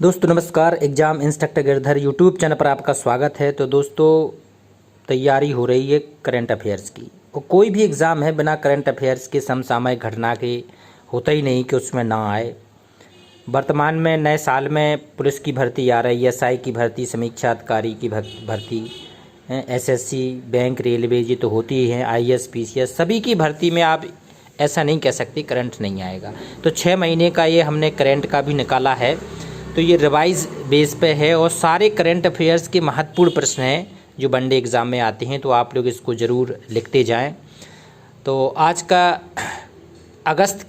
दोस्तों नमस्कार। Exam instructor Girdhar YouTube channel पर आपका स्वागत है। तो दोस्तों तैयारी हो रही है करंट अफेयर्स की, और कोई भी एग्ज़ाम है बिना करंट अफेयर्स के समसामयिक घटना के होता ही नहीं कि उसमें ना आए। वर्तमान में नए साल में पुलिस की भर्ती आ रही है, एसआई की भर्ती, समीक्षा अधिकारी की भर्ती, एसएससी, बैंक, रेलवे, ये तो होती ही हैं, आईएएस, पीसीएस, सभी की भर्ती में आप ऐसा नहीं कह सकते करंट नहीं आएगा। तो 6 महीने का ये हमने करंट का भी निकाला है, तो ये रिवाइज बेस पे है और सारे करंट अफेयर्स के महत्वपूर्ण प्रश्न हैं जो वनडे एग्ज़ाम में आते हैं, तो आप लोग इसको ज़रूर लिखते जाएं। तो आज का अगस्त,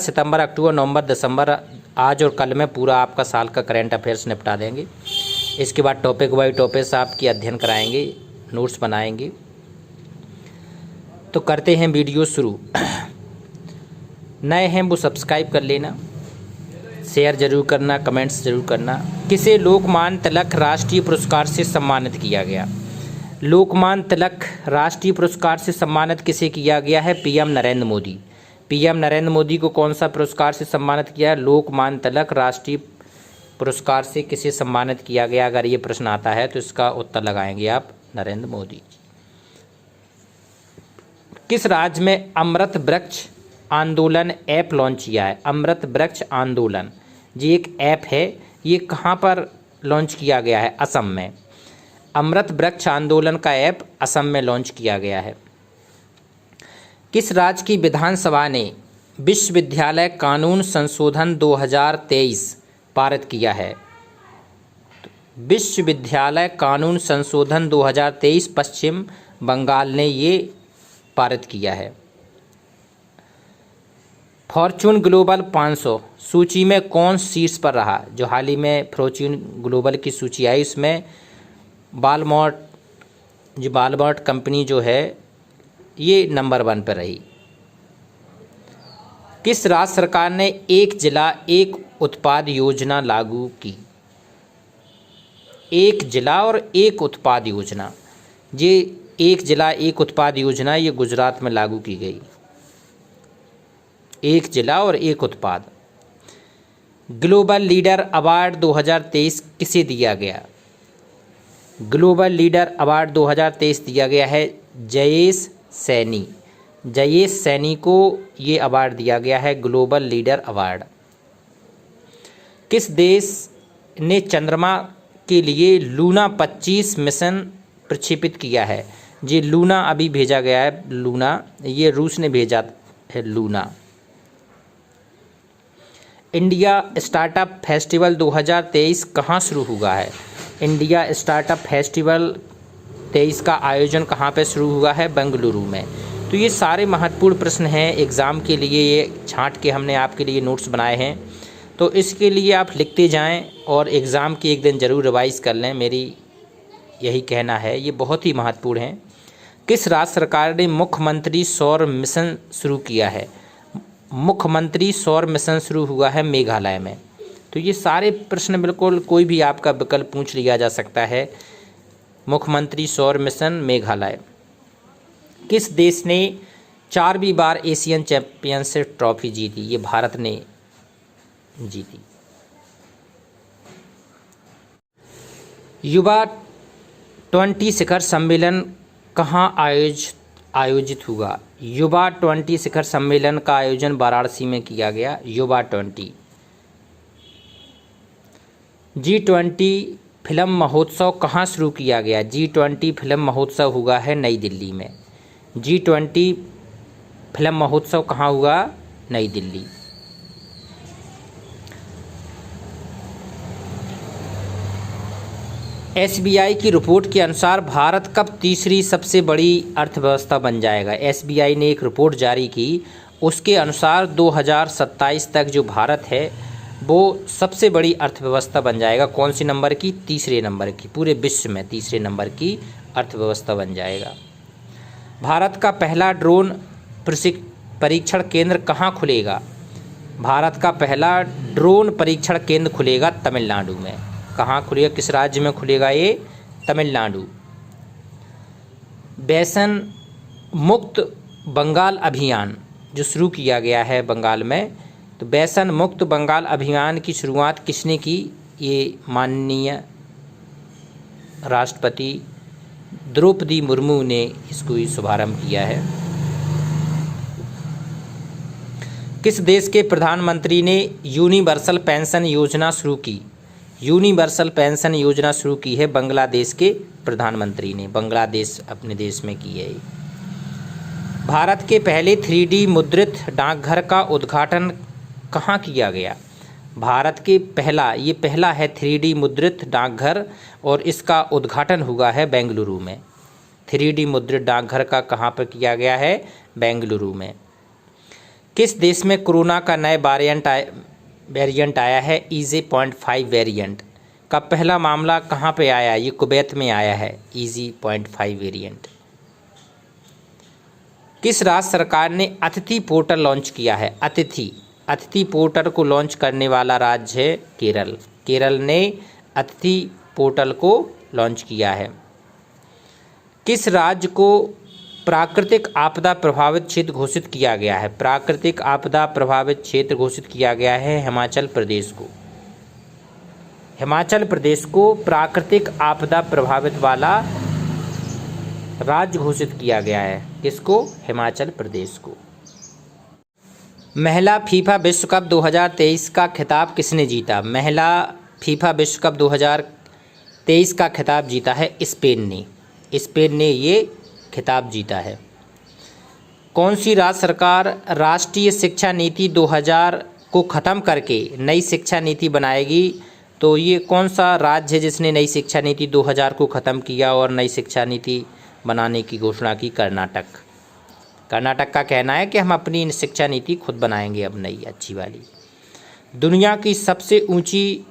सितंबर, अक्टूबर, नवंबर, दिसंबर, आज और कल में पूरा आपका साल का करंट अफेयर्स निपटा देंगे। इसके बाद टॉपिक बाई टॉपिक आपकी अध्ययन कराएंगे, नोट्स बनाएंगे। तो करते हैं वीडियो शुरू। नए हैं वो सब्सक्राइब कर लेना, शेयर जरूर करना, कमेंट्स जरूर करना। किसे लोकमान्य तिलक राष्ट्रीय पुरस्कार से सम्मानित किया गया? लोकमान्य तिलक राष्ट्रीय पुरस्कार से सम्मानित किसे किया गया है? पीएम नरेंद्र मोदी। पीएम नरेंद्र मोदी को कौन सा पुरस्कार से सम्मानित किया है? लोकमान्य तिलक राष्ट्रीय पुरस्कार से किसे सम्मानित किया गया? अगर ये प्रश्न आता है तो इसका उत्तर लगाएंगे आप नरेंद्र मोदी। किस राज्य में अमृत वृक्ष आंदोलन ऐप लॉन्च किया है? अमृत वृक्ष आंदोलन जी एक ऐप है, ये कहाँ पर लॉन्च किया गया है? असम में। अमृत वृक्ष आंदोलन का ऐप असम में लॉन्च किया गया है। किस राज्य की विधानसभा ने विश्वविद्यालय कानून संशोधन 2023 पारित किया है? विश्वविद्यालय कानून संशोधन 2023 पश्चिम बंगाल ने ये पारित किया है। फॉर्च्यून ग्लोबल 500 सूची में कौन शीर्ष पर रहा? जो हाल ही में फॉर्च्यून ग्लोबल की सूची आई, उसमें बालमार्ट कंपनी जो है ये नंबर 1 पर रही। किस राज्य सरकार ने एक जिला एक उत्पाद योजना लागू की? एक जिला और एक उत्पाद योजना, ये एक जिला एक उत्पाद योजना ये गुजरात में लागू की गई। एक जिला और एक उत्पाद। ग्लोबल लीडर अवार्ड 2023 किसे दिया गया? ग्लोबल लीडर अवार्ड 2023 दिया गया है जयेश सैनी। जयेश सैनी को ये अवार्ड दिया गया है, ग्लोबल लीडर अवार्ड। किस देश ने चंद्रमा के लिए लूना 25 मिशन प्रक्षेपित किया है? जी लूना अभी भेजा गया है, लूना ये रूस ने भेजा है लूना। इंडिया स्टार्टअप फेस्टिवल 2023 कहाँ शुरू हुआ है? इंडिया स्टार्टअप फेस्टिवल 23 का आयोजन कहाँ पे शुरू हुआ है? बेंगलुरु में। तो ये सारे महत्वपूर्ण प्रश्न हैं एग्ज़ाम के लिए, ये छांट के हमने आपके लिए नोट्स बनाए हैं। तो इसके लिए आप लिखते जाएं और एग्ज़ाम के एक दिन ज़रूर रिवाइज़ कर लें, मेरी यही कहना है, ये बहुत ही महत्वपूर्ण है। किस राज्य सरकार ने मुख्यमंत्री सौर मिशन शुरू किया है? मुख्यमंत्री सौर मिशन शुरू हुआ है मेघालय में। तो ये सारे प्रश्न बिल्कुल कोई भी आपका विकल्प पूछ लिया जा सकता है। मुख्यमंत्री सौर मिशन मेघालय। किस देश ने 4वीं बार एशियन चैंपियनशिप ट्रॉफी जीती? ये भारत ने जीती। युवा 20 शिखर सम्मेलन कहाँ आयोजित हुआ? युवा 20 शिखर सम्मेलन का आयोजन वाराणसी में किया गया। युवा 20। G20 फिल्म महोत्सव कहाँ शुरू किया गया? G20 फिल्म महोत्सव हुआ है नई दिल्ली में। G20 फिल्म महोत्सव कहाँ हुआ? नई दिल्ली। SBI की रिपोर्ट के अनुसार भारत कब तीसरी सबसे बड़ी अर्थव्यवस्था बन जाएगा? SBI ने एक रिपोर्ट जारी की, उसके अनुसार 2027 तक जो भारत है वो सबसे बड़ी अर्थव्यवस्था बन जाएगा। कौन सी नंबर की? तीसरे नंबर की। पूरे विश्व में तीसरे नंबर की अर्थव्यवस्था बन जाएगा। भारत का पहला ड्रोन परीक्षण केंद्र कहाँ खुलेगा? भारत का पहला ड्रोन परीक्षण केंद्र खुलेगा तमिलनाडु में। कहाँ खुलेगा? किस राज्य में खुलेगा ये? तमिलनाडु। व्यसन मुक्त बंगाल अभियान जो शुरू किया गया है बंगाल में, तो व्यसन मुक्त बंगाल अभियान की शुरुआत किसने की? ये माननीय राष्ट्रपति द्रौपदी मुर्मू ने इसको ही शुभारंभ किया है। किस देश के प्रधानमंत्री ने यूनिवर्सल पेंशन योजना शुरू की? यूनिवर्सल पेंशन योजना शुरू की है बांग्लादेश के प्रधानमंत्री ने। बांग्लादेश अपने देश में की है। भारत के पहले 3D मुद्रित डाकघर का उद्घाटन कहाँ किया गया? भारत के पहला है 3D मुद्रित डाकघर और इसका उद्घाटन हुआ है बेंगलुरु में। 3D मुद्रित डाकघर का कहाँ पर किया गया है? बेंगलुरु में। किस देश में कोरोना का नया वेरिएंट आया है? EG.5 वेरिएंट का पहला मामला कहाँ पे आया? ये कुवैत में आया है EG.5 वेरिएंट। किस राज्य सरकार ने अतिथि पोर्टल लॉन्च किया है? अतिथि पोर्टल को लॉन्च करने वाला राज्य है केरल। केरल ने अतिथि पोर्टल को लॉन्च किया है। किस राज्य को प्राकृतिक आपदा प्रभावित क्षेत्र घोषित किया गया है? प्राकृतिक आपदा प्रभावित क्षेत्र घोषित किया गया है हिमाचल प्रदेश को। हिमाचल प्रदेश को प्राकृतिक आपदा प्रभावित वाला राज्य घोषित किया गया है। किसको? हिमाचल प्रदेश को। महिला फीफा विश्व कप 2023 का खिताब किसने जीता? महिला फीफा विश्व कप 2023 का खिताब जीता है स्पेन ने। स्पेन ने ये खिताब जीता है। कौन सी राज्य सरकार राष्ट्रीय शिक्षा नीति 2000 को ख़त्म करके नई शिक्षा नीति बनाएगी? तो ये कौन सा राज्य है जिसने नई शिक्षा नीति 2000 को ख़त्म किया और नई शिक्षा नीति बनाने की घोषणा की? कर्नाटक। कर्नाटक का कहना है कि हम अपनी शिक्षा नीति खुद बनाएंगे अब नई अच्छी वाली। दुनिया की सबसे ऊंची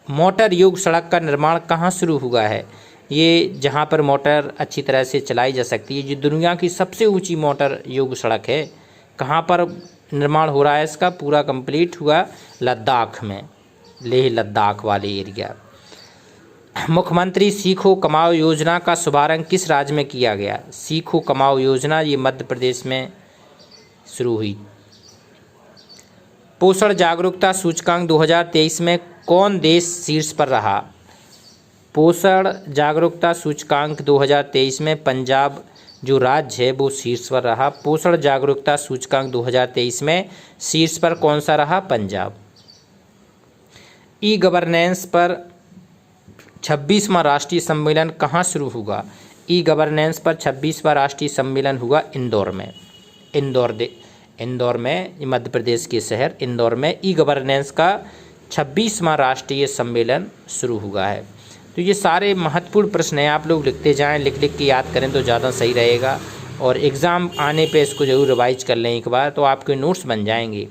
मोटर युक्त सड़क का निर्माण कहाँ शुरू हुआ है? ये जहाँ पर मोटर अच्छी तरह से चलाई जा सकती है, जो दुनिया की सबसे ऊंची मोटर युक्त सड़क है, कहाँ पर निर्माण हो रहा है इसका? पूरा कंप्लीट हुआ लद्दाख में, लेह लद्दाख वाले एरिया। मुख्यमंत्री सीखो कमाओ योजना का शुभारंभ किस राज्य में किया गया? सीखो कमाओ योजना ये मध्य प्रदेश में शुरू हुई। पोषण जागरूकता सूचकांक 2023 में कौन देश शीर्ष पर रहा? पोषण जागरूकता सूचकांक 2023 में पंजाब जो राज्य है वो शीर्ष पर रहा। पोषण जागरूकता सूचकांक 2023 में शीर्ष पर कौन सा रहा? पंजाब। ई गवर्नेंस पर 26वां राष्ट्रीय सम्मेलन कहाँ शुरू हुआ? ई गवर्नेंस पर 26वां राष्ट्रीय सम्मेलन हुआ इंदौर में। इंदौर में, मध्य प्रदेश के शहर इंदौर में ई गवर्नेंस का 26वां राष्ट्रीय सम्मेलन शुरू हुआ है। तो ये सारे महत्वपूर्ण प्रश्न हैं, आप लोग लिखते जाएं, लिख के याद करें तो ज़्यादा सही रहेगा। और एग्ज़ाम आने पे इसको ज़रूर रिवाइज कर लें एक बार, तो आपके नोट्स बन जाएंगे।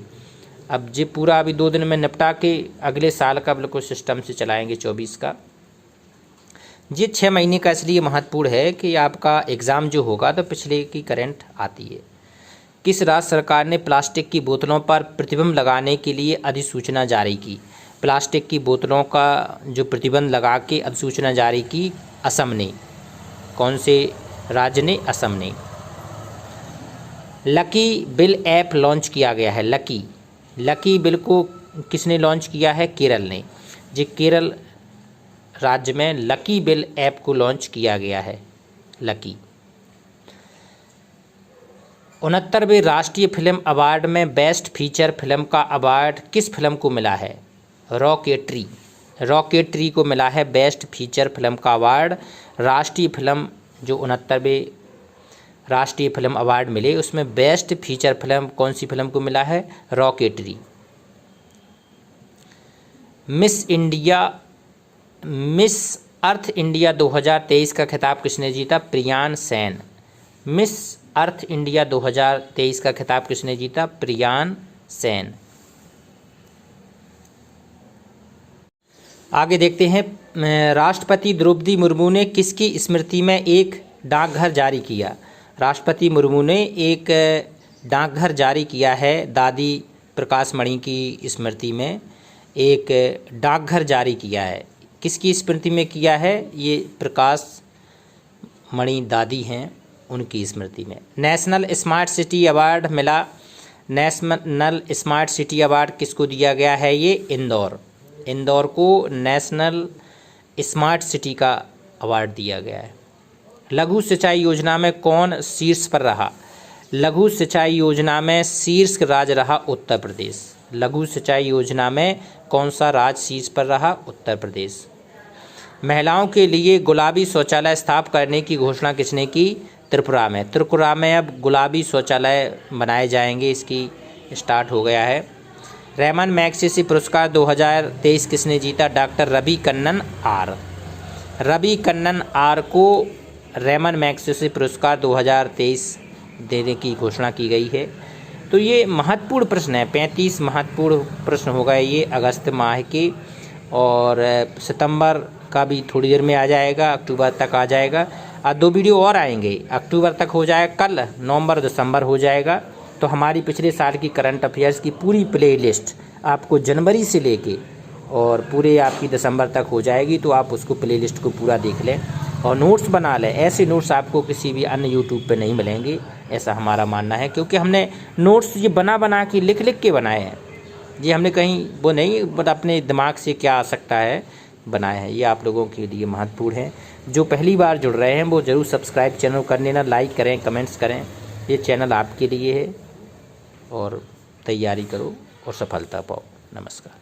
अब जी पूरा अभी 2 दिन में निपटा के अगले साल का बिल्कुल सिस्टम से चलाएँगे 24 का। ये 6 महीने का इसलिए महत्वपूर्ण है कि आपका एग्ज़ाम जो होगा तो पिछले की करंट आती है। किस राज्य सरकार ने प्लास्टिक की बोतलों पर प्रतिबंध लगाने के लिए अधिसूचना जारी की? प्लास्टिक की बोतलों का जो प्रतिबंध लगा के अधिसूचना जारी की असम ने। कौन से राज्य ने? असम ने। लकी बिल ऐप लॉन्च किया गया है। लकी बिल को किसने लॉन्च किया है? केरल ने। जी केरल राज्य में लकी बिल ऐप को लॉन्च किया गया है। लकी। 69वें राष्ट्रीय फिल्म अवार्ड में बेस्ट फीचर फिल्म का अवार्ड किस फिल्म को मिला है? रॉकेटरी को मिला है बेस्ट फीचर फिल्म का अवार्ड। राष्ट्रीय फिल्म जो 69वें राष्ट्रीय फिल्म अवार्ड मिले उसमें बेस्ट फीचर फिल्म कौन सी फिल्म को मिला है? रॉकेटरी। मिस अर्थ इंडिया 2023 का खिताब किसने जीता? Priyan Sen. Miss Earth India 2023 का खिताब किसने जीता? प्रियान सेन। आगे देखते हैं, राष्ट्रपति द्रौपदी मुर्मू ने किसकी स्मृति में एक डाकघर जारी किया? राष्ट्रपति मुर्मू ने एक डाकघर जारी किया है। दादी प्रकाश मणि की स्मृति में एक डाकघर जारी किया है। किसकी स्मृति में किया है? ये प्रकाश मणि दादी हैं, उनकी स्मृति में। नेशनल स्मार्ट सिटी अवार्ड मिला। नेशनल स्मार्ट सिटी अवार्ड किसको दिया गया है? ये इंदौर। इंदौर को नेशनल स्मार्ट सिटी का अवार्ड दिया गया है। लघु सिंचाई योजना में कौन शीर्ष पर रहा? लघु सिंचाई योजना में शीर्ष राज्य रहा उत्तर प्रदेश। लघु सिंचाई योजना में कौन सा राज्य शीर्ष पर रहा? उत्तर प्रदेश। महिलाओं के लिए गुलाबी शौचालय स्थापित करने की घोषणा किसने की? त्रिपुरा में। त्रिपुरा में अब गुलाबी शौचालय बनाए जाएंगे, इसकी स्टार्ट हो गया है। रेमन मैग्सेसे पुरस्कार 2023 किसने जीता? Doctor Ravi Kannan R. Ravi Kannan R को रेमन मैग्सेसे पुरस्कार 2023 देने की घोषणा की गई है। तो ये महत्वपूर्ण प्रश्न है, 35 महत्वपूर्ण प्रश्न हो गए ये अगस्त माह के, और सितंबर का भी थोड़ी देर में आ जाएगा, अक्टूबर तक आ जाएगा। 2 वीडियो और आएंगे, अक्टूबर तक हो जाएगा, कल नवंबर दिसंबर हो जाएगा। तो हमारी पिछले साल की करंट अफेयर्स की पूरी प्लेलिस्ट आपको जनवरी से लेके और पूरे आपकी दिसंबर तक हो जाएगी। तो आप उसको प्लेलिस्ट को पूरा देख लें और नोट्स बना लें। ऐसे नोट्स आपको किसी भी अन्य यूट्यूब पे नहीं मिलेंगे, ऐसा हमारा मानना है, क्योंकि हमने नोट्स ये बना के लिख के बनाए हैं। ये हमने कहीं वो नहीं, बट अपने दिमाग से क्या आ सकता है बनाए हैं। ये आप लोगों के लिए महत्वपूर्ण है। जो पहली बार जुड़ रहे हैं वो ज़रूर सब्सक्राइब चैनल कर लेना, लाइक करें, कमेंट्स करें। ये चैनल आपके लिए है और तैयारी करो और सफलता पाओ। नमस्कार।